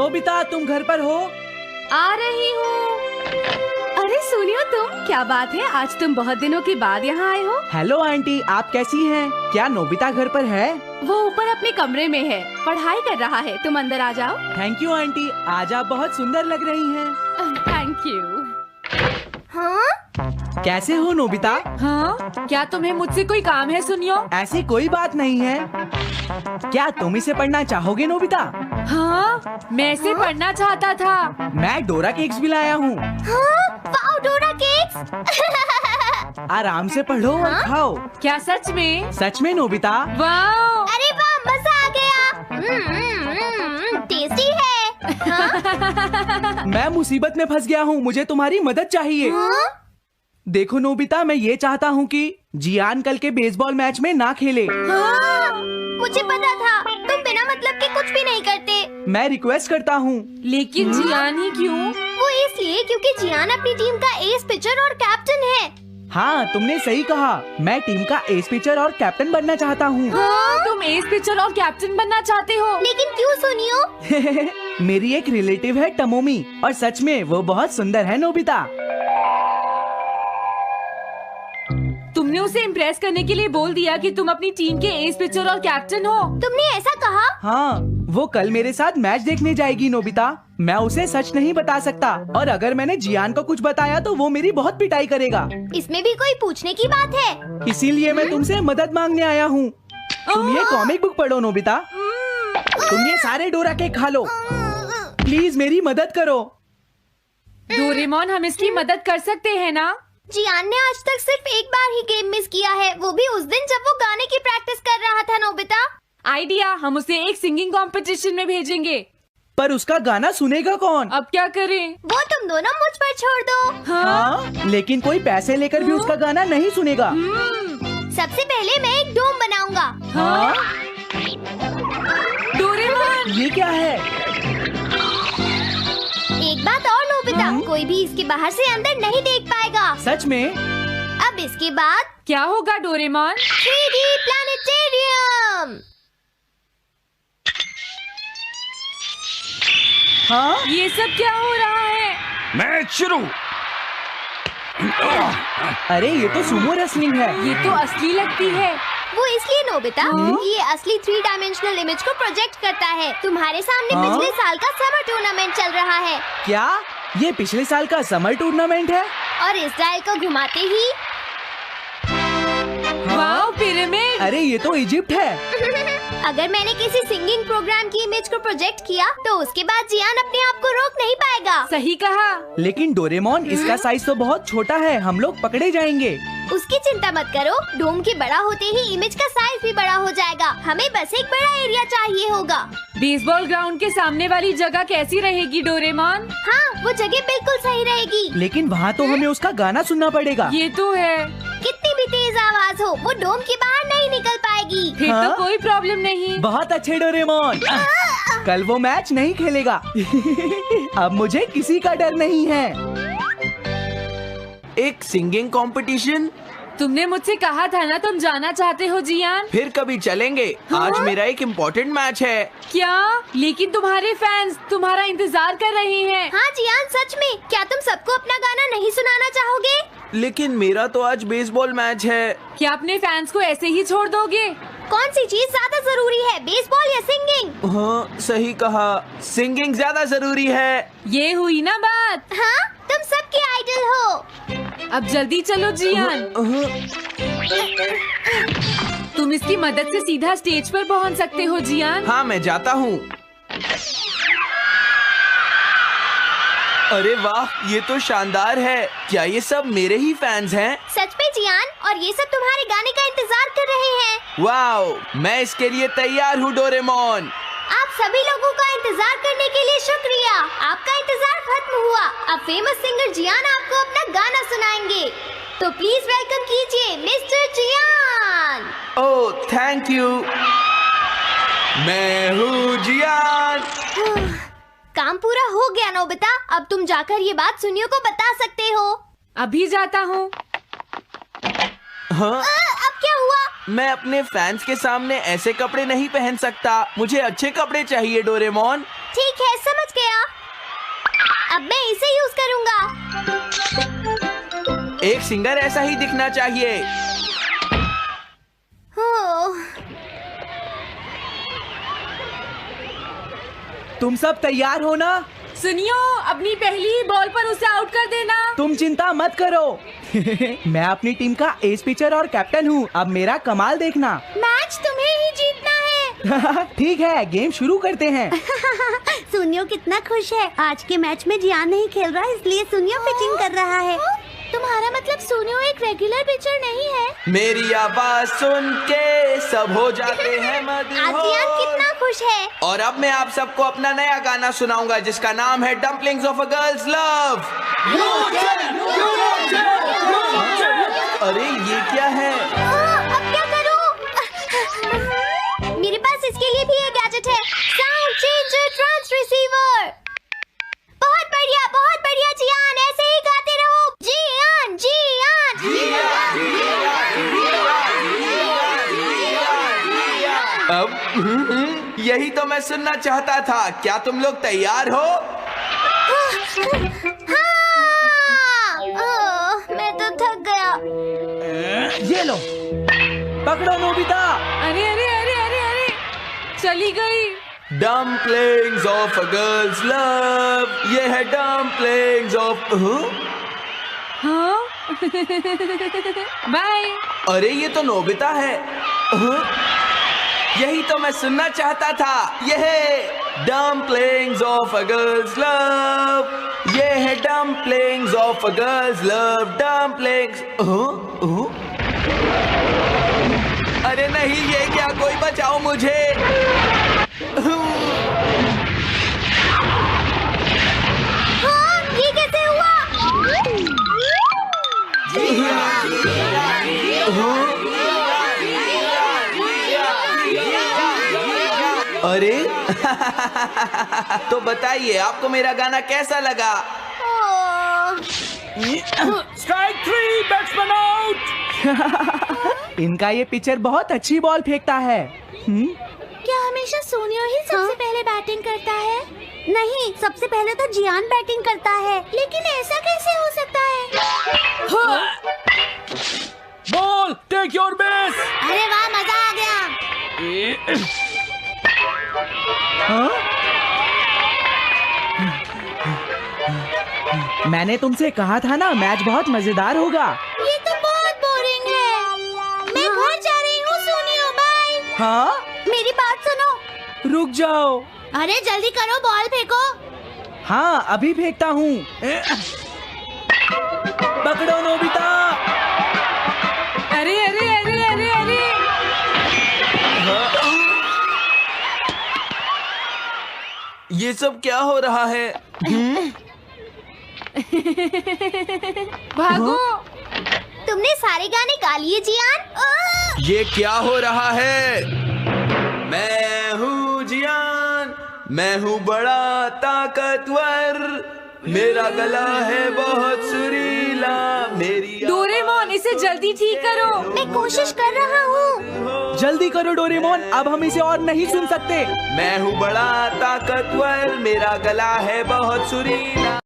Nobita, तुम घर पर हो? आ रही हूँ। अरे सुनियो तुम, क्या बात है, आज तुम बहुत दिनों के बाद यहाँ आए हो। हेलो आंटी, आप कैसी हैं? क्या नोबिता घर पर है? वो ऊपर अपने कमरे में है, पढ़ाई कर रहा है। तुम अंदर आ जाओ। थैंक यू आंटी, आज आप बहुत सुंदर लग रही हैं। Thank you. हाँ? कैसे हो नोबिता? हाँ, क्या तुम्हें मुझसे कोई काम है सुनियो? ऐसी कोई बात नहीं है। क्या तुम इसे पढ़ना चाहोगे नोबिता? हाँ, मैं इसे पढ़ना चाहता था। मैं डोरा केक्स भी लाया हूँ। हाँ? वाओ, डोरा केक्स। आराम से पढ़ो और खाओ। क्या सच में? सच में नोबिता। वाओ! अरे वाह, मजा आ गया। टेस्टी है। हाँ? मैं मुसीबत में फंस गया हूँ, मुझे तुम्हारी मदद चाहिए। हाँ? देखो नोबिता, मैं ये चाहता हूँ कि जियान कल के बेसबॉल मैच में ना खेले। हाँ? मुझे पता था, तुम बिना मतलब के कुछ भी नहीं करते। मैं रिक्वेस्ट करता हूँ। लेकिन जियान ही क्यों? वो इसलिए क्योंकि जियान अपनी टीम का एस पिचर और कैप्टन है। हाँ, तुमने सही कहा। मैं टीम का एस पिचर और कैप्टन बनना चाहता हूँ। हाँ? तुम एस पिचर और कैप्टन बनना चाहते हो? लेकिन क्यों सुनियो? मेरी एक रिलेटिव है टमोमी, और सच में वो बहुत सुंदर है नोबिता। तुमने उसे इम्प्रेस करने के लिए बोल दिया कि तुम अपनी टीम के एस पिचर और कैप्टन हो। तुमने ऐसा कहा? हाँ, वो कल मेरे साथ मैच देखने जाएगी नोबिता। मैं उसे सच नहीं बता सकता, और अगर मैंने जियान को कुछ बताया तो वो मेरी बहुत पिटाई करेगा। इसमें भी कोई पूछने की बात है? इसीलिए मैं तुमसे मदद मांगने आया हूँ। तुम ये कॉमिक बुक पढ़ो नोबिता। तुम ये सारे डोरा केक खा लो। प्लीज मेरी मदद करो। डोरेमोन, हम इसकी मदद कर सकते हैं ना? जियान ने आज तक सिर्फ एक बार ही गेम मिस किया है, वो भी उस दिन जब वो गाने की प्रैक्टिस कर रहा था। नोबिता, आइडिया, हम उसे एक सिंगिंग कंपटीशन में भेजेंगे। पर उसका गाना सुनेगा कौन? अब क्या करें? वो तुम दोनों मुझ पर छोड़ दो। हाँ, लेकिन कोई पैसे लेकर भी उसका गाना नहीं सुनेगा। सबसे पहले मैं एक डोम बनाऊंगा। हाँ? डोरेमोन! ये क्या है? एक बात और नोबिता, कोई भी इसके बाहर से अंदर नहीं देख पाएगा। सच में? अब इसके बाद क्या होगा डोरेमोन? 3D planetarium. हाँ? ये सब क्या हो रहा है? मैच शुरू। अरे ये तो सुमो रेसलिंग है। ये तो असली लगती है। वो इसलिए नोबिता, ये असली 3 डायमेंशनल इमेज को प्रोजेक्ट करता है। तुम्हारे सामने हाँ? पिछले साल का समर टूर्नामेंट चल रहा है, क्या ये पिछले साल का समर टूर्नामेंट है? और इस डायल को घुमाते ही वाओ, पिरामिड! अरे ये तो इजिप्ट है। अगर मैंने किसी सिंगिंग प्रोग्राम की इमेज को प्रोजेक्ट किया तो उसके बाद जियान अपने आप को रोक नहीं पाएगा। सही कहा। लेकिन डोरेमोन, इसका साइज तो बहुत छोटा है, हम लोग पकड़े जाएंगे। उसकी चिंता मत करो, डोम के बड़ा होते ही इमेज का साइज भी बड़ा हो जाएगा। हमें बस एक बड़ा एरिया चाहिए होगा। बेसबॉल ग्राउंड के सामने वाली जगह कैसी रहेगी डोरेमोन? हाँ, वो जगह बिल्कुल सही रहेगी। लेकिन वहाँ तो हमें उसका गाना सुनना पड़ेगा। ये तो है। कितनी भी तेज आवाज हो, वो डोम के बाहर नहीं निकल पाएगी। फिर हाँ? तो कोई प्रॉब्लम नहीं। बहुत अच्छे डोरेमोन। कल वो मैच नहीं खेलेगा। अब मुझे किसी का डर नहीं है। एक सिंगिंग कंपटीशन? तुमने मुझसे कहा था ना तुम जाना चाहते हो जियान। फिर कभी चलेंगे। आज मेरा एक इम्पोर्टेंट मैच है। क्या? लेकिन तुम्हारे फैंस तुम्हारा इंतजार कर रहे हैं। हाँ जियान, सच में, क्या तुम सबको अपना गाना नहीं सुनाना चाहोगे? लेकिन मेरा तो आज बेसबॉल मैच है। क्या अपने फैंस को ऐसे ही छोड़ दोगे? कौन सी चीज ज्यादा जरूरी है, बेसबॉल या सिंगिंग? हाँ, सही कहा, सिंगिंग ज्यादा जरूरी है। ये हुई ना बात। हाँ, तुम सबके आइडल हो। अब जल्दी चलो जियान। तुम इसकी मदद से सीधा स्टेज पर पहुंच सकते हो जियान। हाँ, मैं जाता हूँ। अरे वाह, ये तो शानदार है। क्या ये सब मेरे ही फैंस हैं? सच में जियान, और ये सब तुम्हारे गाने का इंतजार कर रहे हैं। वाओ, मैं इसके लिए तैयार हूँ डोरेमोन। आप सभी लोगों का इंतजार करने के लिए शुक्रिया। आपका इंतजार खत्म हुआ। अब फेमस सिंगर जियान आपको अपना गाना सुनाएंगे, तो प्लीज वेलकम कीजिए mister Gyan. Oh, thank you. मैं हूँ जियान। काम पूरा हो गया नोबिता, अब तुम जाकर ये बात सुनियो को बता सकते हो। अभी जाता हूँ। हाँ? अब क्या हुआ? मैं अपने फैंस के सामने ऐसे कपड़े नहीं पहन सकता। मुझे अच्छे कपड़े चाहिए डोरेमोन। ठीक है, समझ गया। अब मैं इसे यूज करूंगा। एक सिंगर ऐसा ही दिखना चाहिए। तुम सब तैयार हो ना? सुनियो, अपनी पहली बॉल पर उसे आउट कर देना। तुम चिंता मत करो। मैं अपनी टीम का एस पिचर और कैप्टन हूँ। अब मेरा कमाल देखना। मैच तुम्हें ही जीतना है। ठीक है, गेम शुरू करते हैं। सुनियो कितना खुश है। आज के मैच में जियान नहीं खेल रहा, इसलिए सुनियो पिचिंग कर रहा है। तुम्हारा मतलब सुनियो एक रेगुलर पिचर नहीं है? मेरी आवाज सुन के सब हो जाते हैं आज जियान कितना खुश है। और अब मैं आप सबको अपना नया गाना सुनाऊंगा जिसका नाम है dumplings of a girls love. अरे ये क्या है? अब क्या करूं? मेरे पास इसके लिए भी एक गैजेट है, साउंड चेंजर ट्रांस रिसीवर। बहुत बढ़िया जियान, ऐसे ही गाते रहो। जियान जियान अब यही तो मैं सुनना चाहता था। क्या तुम लोग तैयार हो? मैं तो थक गया। ये लो, पकड़ो नोबिता। अरे अरे अरे अरे अरे, चली गई। Dumplings of a girls love, ये है डम्पलिंग्स ऑफ। हाँ? बाय। अरे ये तो नोबिता है। यही तो मैं सुनना चाहता था। ये है dumplings of a girls love, ये है dumplings of a girls love, dumplings. अरे नहीं, ये क्या? कोई बचाओ मुझे। हाँ, ये कैसे हुआ? अरे तो बताइए आपको मेरा गाना कैसा लगा? Strike 3, batsman out. इनका ये पिचर बहुत अच्छी बॉल फेंकता है। क्या हमेशा सोनियो ही सबसे पहले बैटिंग करता है? नहीं, सबसे पहले तो जियान बैटिंग करता है। लेकिन ऐसा कैसे हो सकता है? Ball, take your base. अरे वाह, मजा आ गया। मैंने तुमसे कहा था ना, मैच बहुत मजेदार होगा। ये तो बहुत बोरिंग है। मैं घर जा रही हूँ सोनियो, बाय। हाँ? मेरी बात सुनो। रुक जाओ। अरे जल्दी करो, बॉल फेंको। हाँ, अभी फेंकता हूँ। पकड़ो नोबिता। अरे अरे अरे अरे अरे, ये सब क्या हो रहा है? भागो। तुमने सारे गाने गा लिए जियान? ये क्या हो रहा है? मैं हूँ जियान, मैं हूँ बड़ा ताकतवर, मेरा गला है बहुत सुरीला, मेरी डोरेमोन, इसे जल्दी ठीक करो। मैं कोशिश कर रहा हूँ। जल्दी करो डोरेमोन, अब हम इसे और नहीं सुन सकते। मैं हूँ बड़ा ताकतवर, मेरा गला है बहुत सुरीला।